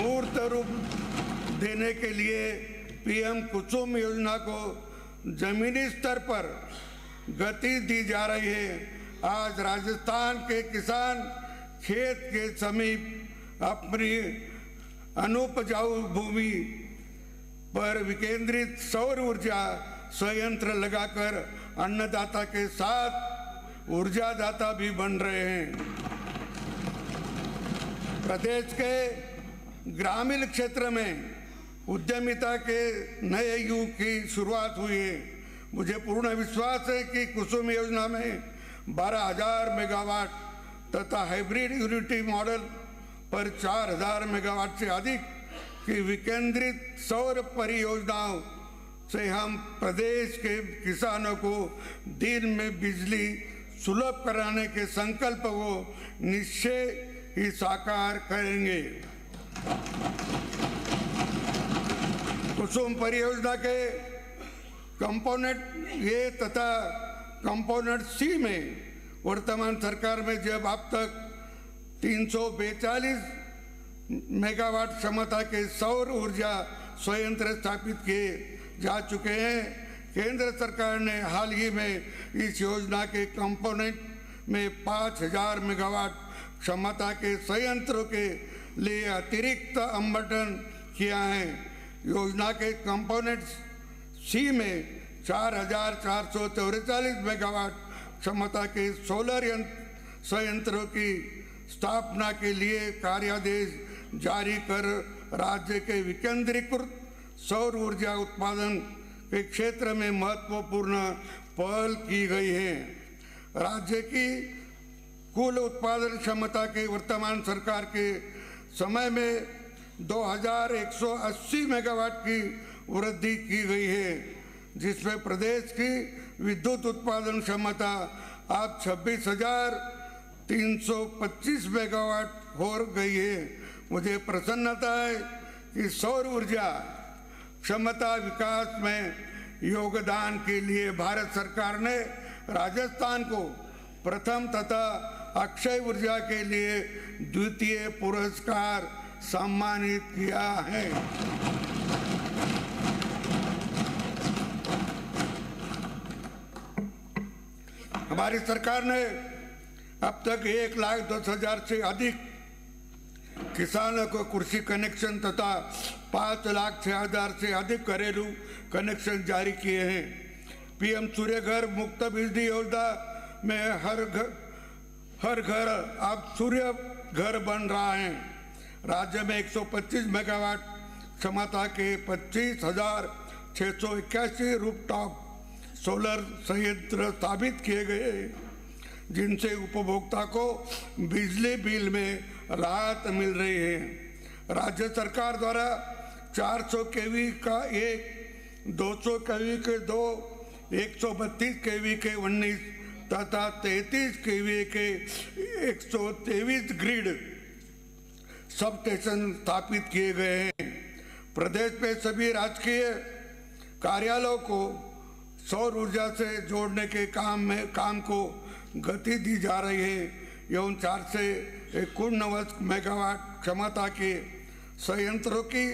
मूर्त रूप देने के लिए पीएम कुसुम योजना को जमीनी स्तर पर गति दी जा रही है। आज राजस्थान के किसान खेत के समीप अपनी अनुपजाऊ भूमि पर विकेंद्रित सौर ऊर्जा संयंत्र लगाकर अन्नदाता के साथ ऊर्जादाता भी बन रहे हैं। प्रदेश के ग्रामीण क्षेत्र में उद्यमिता के नए युग की शुरुआत हुई है। मुझे पूर्ण विश्वास है कि कुसुम योजना में 12,000 मेगावाट तथा हाइब्रिड यूटिलिटी मॉडल पर 4,000 मेगावाट से अधिक की विकेंद्रित सौर परियोजनाओं से हम प्रदेश के किसानों को दिन में बिजली सुलभ कराने के संकल्प को निश्चय ही साकार करेंगे। कुसुम परियोजना के कंपोनेंट ए तथा कंपोनेंट सी में वर्तमान सरकार में जब अब तक 342 मेगावाट क्षमता के सौर ऊर्जा संयंत्र स्थापित किए जा चुके हैं। केंद्र सरकार ने हाल ही में इस योजना के कंपोनेंट में 5,000 मेगावाट क्षमता के संयंत्रों के लिए अतिरिक्त आवंटन किया है। योजना के कंपोनेंट सी में 4,444 मेगावाट क्षमता के सोलर संयंत्रों की स्थापना के लिए कार्यादेश जारी कर राज्य के विकेंद्रीकृत सौर ऊर्जा उत्पादन के क्षेत्र में महत्वपूर्ण पहल की गई है। राज्य की कुल उत्पादन क्षमता के वर्तमान सरकार के समय में 2,180 मेगावाट की वृद्धि की गई है, जिसमें प्रदेश की विद्युत उत्पादन क्षमता अब 26,325 मेगावाट हो गई है। मुझे प्रसन्नता है कि सौर ऊर्जा क्षमता विकास में योगदान के लिए भारत सरकार ने राजस्थान को प्रथम तथा अक्षय ऊर्जा के लिए द्वितीय पुरस्कार सम्मानित किया है। हमारी सरकार ने अब तक 1,10,000 से अधिक किसानों को कृषि कनेक्शन तथा 5,06,000 से अधिक घरेलू कनेक्शन जारी किए हैं। पीएम सूर्य घर मुफ्त बिजली योजना में हर घर अब सूर्य घर बन रहा है। राज्य में 125 मेगावाट क्षमता के 25,681 रूफटॉप सोलर संयंत्र स्थापित किए गए, जिनसे उपभोक्ता को बिजली बिल में राहत मिल रही है। राज्य सरकार द्वारा 400 केवी का एक, 200 केवी के 2, 132 केवी के 19 तथा 33 केवी के 123 ग्रिड सब स्टेशन स्थापित किए गए हैं। प्रदेश में सभी राजकीय कार्यालयों को सौर ऊर्जा से जोड़ने के काम को गति दी जा रही है एवं 4 से 49 मेगावाट क्षमता के संयंत्रों की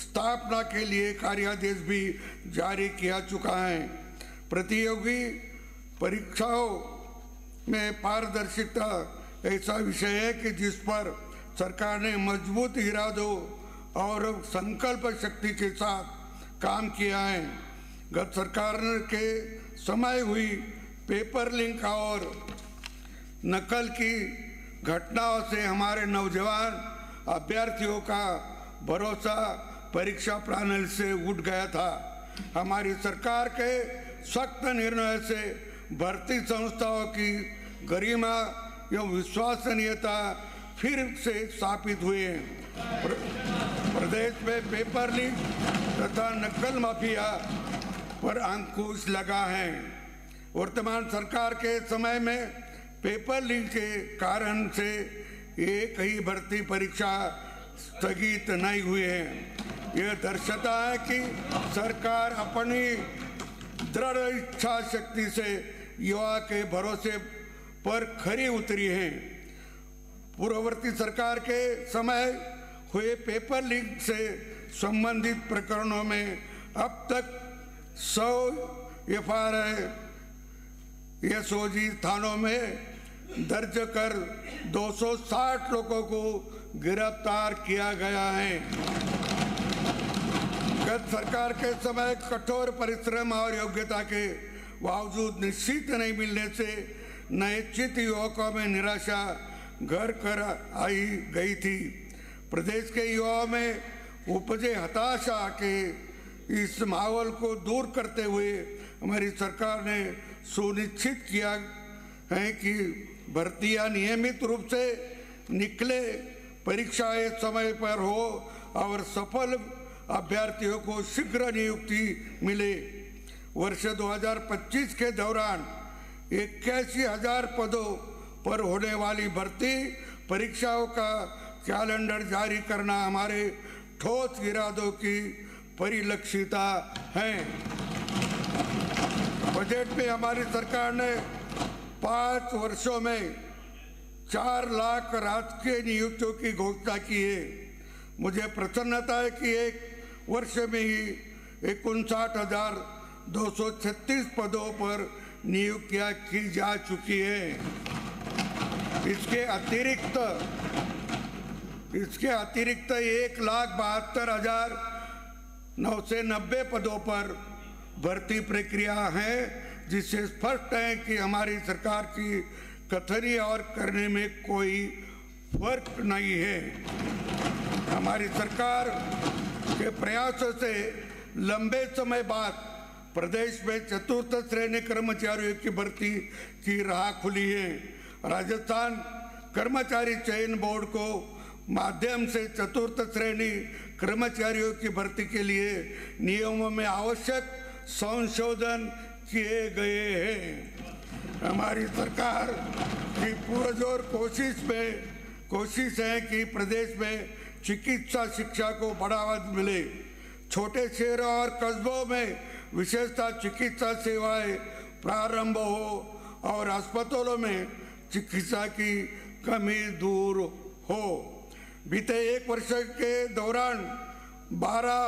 स्थापना के लिए कार्यादेश भी जारी किया चुका है। प्रतियोगी परीक्षाओं में पारदर्शिता ऐसा विषय है कि जिस पर सरकार ने मजबूत इरादों और संकल्प शक्ति के साथ काम किया है। गत सरकार के समय हुई पेपर लिंक और नकल की घटनाओं से हमारे नौजवान अभ्यर्थियों का भरोसा परीक्षा प्रणाली से उठ गया था। हमारी सरकार के सख्त निर्णय से भर्ती संस्थाओं की गरिमा एवं विश्वसनीयता फिर से स्थापित हुई है। प्रदेश में पेपर लीक तथा नकल माफिया पर अंकुश लगा है। वर्तमान सरकार के समय में पेपर लीक के कारण से एक ही भर्ती परीक्षा स्थगित नहीं हुई है। यह दर्शाता है कि सरकार अपनी दृढ़ इच्छा शक्ति से युवा के भरोसे पर खरी उतरी है। पूर्ववर्ती सरकार के समय हुए पेपर लीक से संबंधित प्रकरणों में अब तक 100 एसओजी थानों में दर्ज कर 260 लोगों को गिरफ्तार किया गया है। गत सरकार के समय कठोर परिश्रम और योग्यता के बावजूद निश्चित नहीं मिलने से नैच्छित युवकों में निराशा घर कर आई गई थी। प्रदेश के युवाओं में उपजे हताशा के इस माहौल को दूर करते हुए हमारी सरकार ने सुनिश्चित किया है कि भर्तियां नियमित रूप से निकले, परीक्षाएं समय पर हो और सफल अभ्यर्थियों को शीघ्र नियुक्ति मिले। वर्ष 2025 के दौरान 81,000 पदों पर होने वाली भर्ती परीक्षाओं का कैलेंडर जारी करना हमारे ठोस इरादों की परिलक्षिता है। बजट में हमारी सरकार ने 5 वर्षों में 4 लाख राजकीय नियुक्तियों की घोषणा की है। मुझे प्रसन्नता है कि एक वर्ष में ही 59,236 पदों पर नियुक्तियां की जा चुकी है। इसके अतिरिक्त 1,72,990 पदों पर भर्ती प्रक्रिया है, जिससे स्पष्ट है कि हमारी सरकार की कथनी और करने में कोई फर्क नहीं है। हमारी सरकार के प्रयासों से लंबे समय बाद प्रदेश में चतुर्थ श्रेणी कर्मचारियों की भर्ती की राह खुली है। राजस्थान कर्मचारी चयन बोर्ड को माध्यम से चतुर्थ श्रेणी कर्मचारियों की भर्ती के लिए नियमों में आवश्यक संशोधन किए गए हैं। हमारी सरकार की पुरजोर कोशिश है कि प्रदेश में चिकित्सा शिक्षा को बढ़ावा मिले। छोटे शहरों और कस्बों में विशेषतः चिकित्सा सेवाएं प्रारंभ हो और अस्पतालों में चिकित्सा की कमी दूर हो। बीते 1 वर्ष के दौरान 12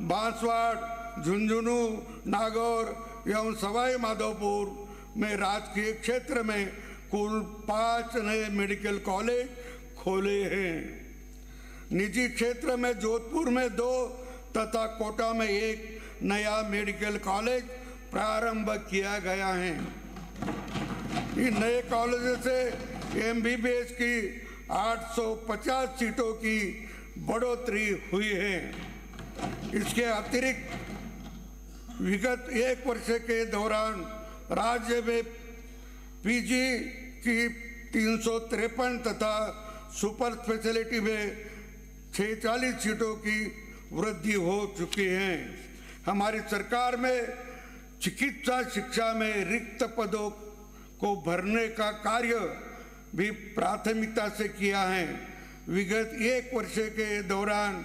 बांसवाड़ा, झुंझुनू, नागौर एवं सवाई माधोपुर में राजकीय क्षेत्र में कुल 5 नए मेडिकल कॉलेज खोले हैं। निजी क्षेत्र में जोधपुर में 2 तथा कोटा में 1 नया मेडिकल कॉलेज प्रारंभ किया गया है। इन नए कॉलेज से एमबीबीएस की 850 सीटों की बढ़ोतरी हुई है। इसके अतिरिक्त विगत 1 वर्ष के दौरान राज्य में पीजी की 353 तथा सुपर स्पेशलिटी में 46 सीटों की वृद्धि हो चुकी है। हमारी सरकार में चिकित्सा शिक्षा में रिक्त पदों को भरने का कार्य भी प्राथमिकता से किया है। विगत 1 वर्ष के दौरान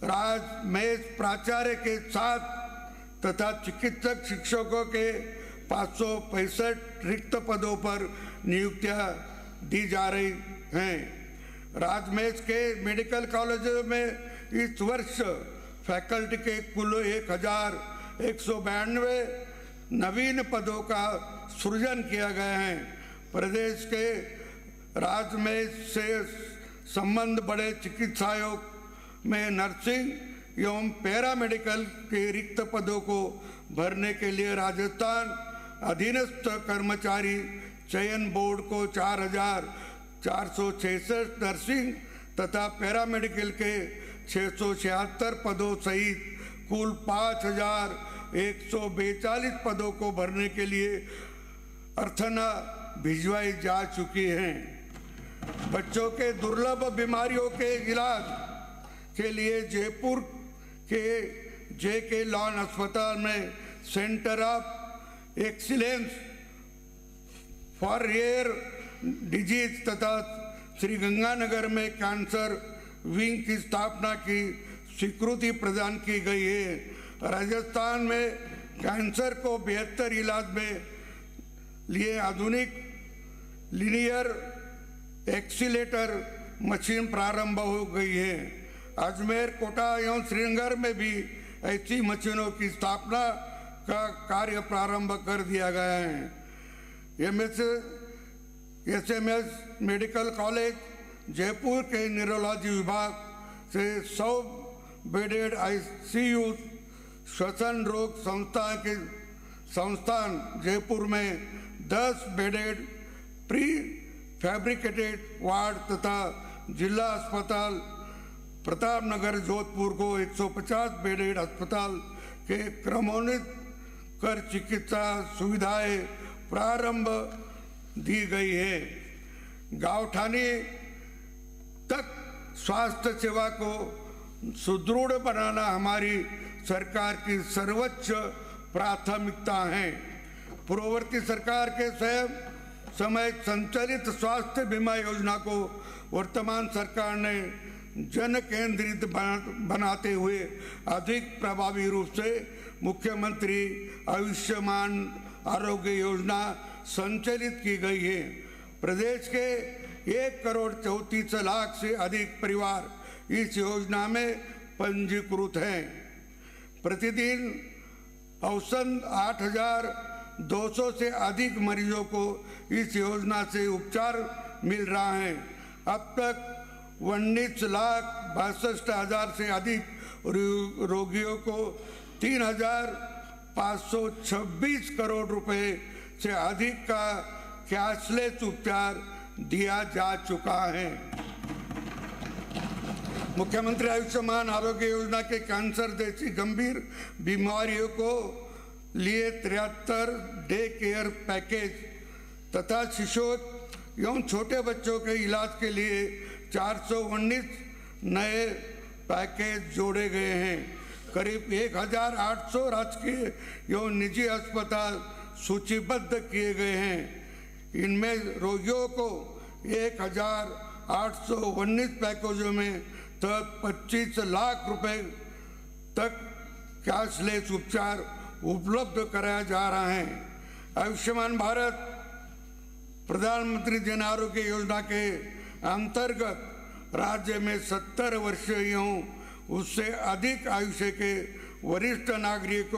राजमेष प्राचार्य के 7 तथा चिकित्सक शिक्षकों के 565 रिक्त पदों पर नियुक्तियां दी जा रही हैं। राजमेष के मेडिकल कॉलेजों में इस वर्ष फैकल्टी के कुल 1,192 नवीन पदों का सृजन किया गया है। प्रदेश के राजमेष से संबंध बड़े चिकित्सालयों में नर्सिंग एवं पैरामेडिकल के रिक्त पदों को भरने के लिए राजस्थान अधीनस्थ कर्मचारी चयन बोर्ड को 4,466 नर्सिंग तथा पैरामेडिकल के 676 पदों सहित कुल 5,142 पदों को भरने के लिए अर्थना भिजवाई जा चुकी हैं। बच्चों के दुर्लभ बीमारियों के इलाज के लिए जयपुर के जेके लॉन अस्पताल में centre of excellence for rare disease तथा श्रीगंगानगर में कैंसर विंग की स्थापना की स्वीकृति प्रदान की गई है। राजस्थान में कैंसर को बेहतर इलाज में लिए आधुनिक लीनियर एक्सीलेटर मशीन प्रारंभ हो गई है। अजमेर, कोटा एवं श्रीनगर में भी ऐसी मशीनों की स्थापना का कार्य प्रारंभ कर दिया गया है। एसएमएस मेडिकल कॉलेज जयपुर के न्यूरोलॉजी विभाग से 100 बेडेड आईसीयू श्वसन रोग संस्थान जयपुर में 10 बेडेड प्री फैब्रिकेटेड वार्ड तथा जिला अस्पताल प्रतापनगर जोधपुर को 150 बेडेड अस्पताल के क्रमोन्नत कर चिकित्सा सुविधाएं प्रारंभ दी गई है। गाँवठानी तक स्वास्थ्य सेवा को सुदृढ़ बनाना हमारी सरकार की सर्वोच्च प्राथमिकता है। पूर्ववर्ती सरकार के समय संचालित स्वास्थ्य बीमा योजना को वर्तमान सरकार ने जन केंद्रित बनाते हुए अधिक प्रभावी रूप से मुख्यमंत्री आयुष्मान आरोग्य योजना संचालित की गई है। प्रदेश के 1,34,00,000 से अधिक परिवार इस योजना में पंजीकृत हैं। प्रतिदिन औसतन 8,200 से अधिक मरीजों को इस योजना से उपचार मिल रहा है। अब तक 19,62,000 से अधिक रोगियों को 3,526 करोड़ रुपए से अधिक का कैशलेस उपचार दिया जा चुका है। मुख्यमंत्री आयुष्मान आरोग्य योजना के कैंसर जैसी गंभीर बीमारियों को लिए 73 डे केयर पैकेज तथा शिशु एवं छोटे बच्चों के इलाज के लिए 419 नए पैकेज जोड़े गए हैं। करीब 1,800 राजकीय एवं निजी अस्पताल सूचीबद्ध किए गए हैं। इनमें रोगियों को 1,819 पैकेजों में तक 25 लाख रुपए तक कैशलेस उपचार उपलब्ध कराया जा रहा है। आयुष्मान भारत प्रधानमंत्री जन आरोग्य योजना के अंतर्गत राज्य में 70 वर्षीय एवं उससे अधिक आयु के वरिष्ठ नागरिकों